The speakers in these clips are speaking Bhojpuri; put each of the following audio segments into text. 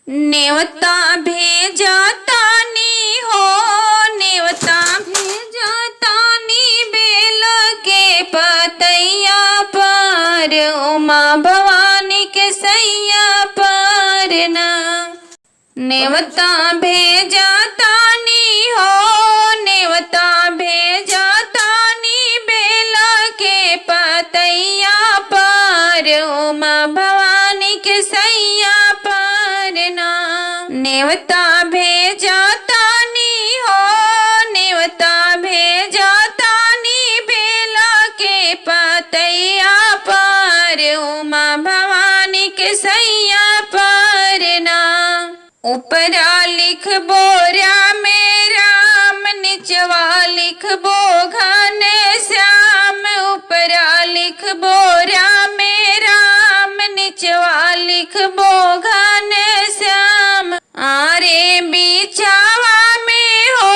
नेवता भेजा तानी हो, नेवता भेजा तानी बेल के पतैया पर, उमा भवानी के सैया पर ना। नेवता भेजा तानी हो, नेवता भेजा तानी बेल के पतैया पर, उमा भवानी के सैया पर ना। नेवता भेजा तानी हो, नेवता भेजा तानी बेल के पतैया पर, उमा भवानी के सैया पर ना। ऊपरा लिख बोरा में राम, निचवा लिख बो घन श्याम। ऊपरा लिख बोरा में राम, निचवा लिख बो घन श्याम। आरे बिचावा में हो,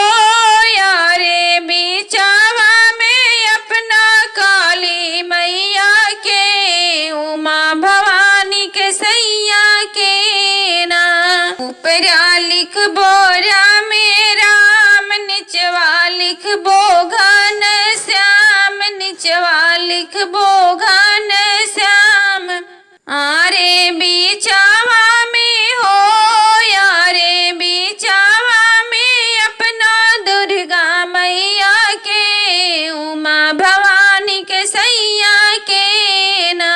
यारे बिचावा में अपना काली मैया के, उमा भवानी के सैया के ना। ऊपरा लिख बोरा में राम, निचवा लिख बो घन श्याम। निचवा लिख बो घन श्याम। आरे बिचावा में हो, यारे बिचावा में अपना दुर्गा मैया के, उमा भवानी के सैया के ना।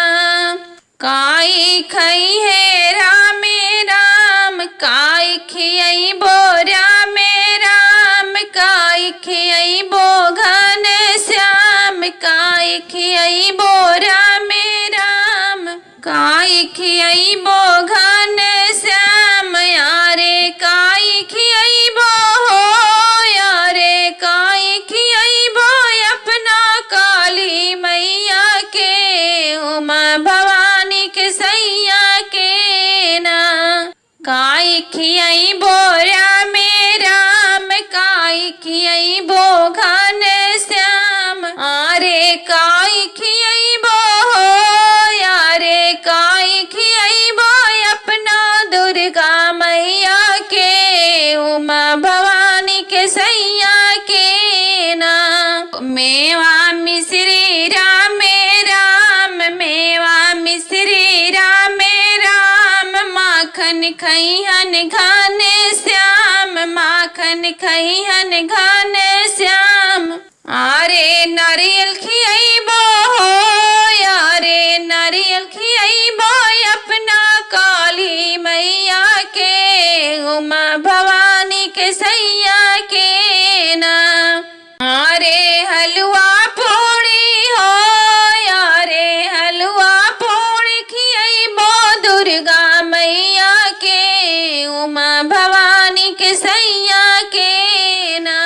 काई खई है राम राम, काई खियई बोरा में राम। काई खियई बो घन श्याम, काई खियई बोरा में राम। काई खियई बो घन श्याम, यारे काई खियई बो हो, यारे काई खियई बो अपना काली मैया के, उमा भवानी के सैया के ना। काई खियई बोरा में राम, काई खियई बो घन श्याम। आरे काई खियई बो हो, यारे काई खियई बो अपना दुर्गा मैया के, उमा भवानी के सैया के ना। मेवा मिश्री राम राम, मेवा मिश्री राम राम। माखन खैहन घन श्याम, माखन खैहन घन श्याम। आरे नारियल खियैबो हो, यारे नारियल खियैबो अपना काली मैया के, उमा भवानी के सैया के ना। आरे हलवा पूड़ी हो, यारे हलवा पूड़ी खियैबो दुर्गा मैया के, उमा भवानी के सैया के ना।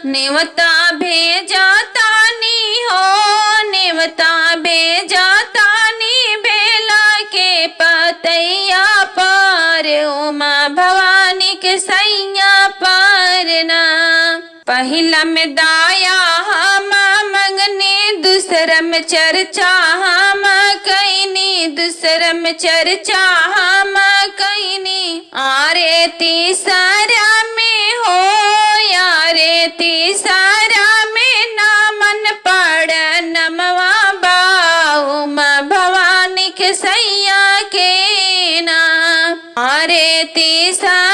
नेवता भेजा तानी हो, नेवता भेजा तानी बेला के पतैया पर, उमा भवानी के सैया पर ना। पहिला में दाया हम मंगनी, दूसरा में चर्चा हम कैनी, दूसरा में चर्चा हम कैनी। आरे तीसरा में हो, यारे तीसरा में नामन पड़ नमवा बा, उमा भवानी के सैया के ना। आरे तीसरा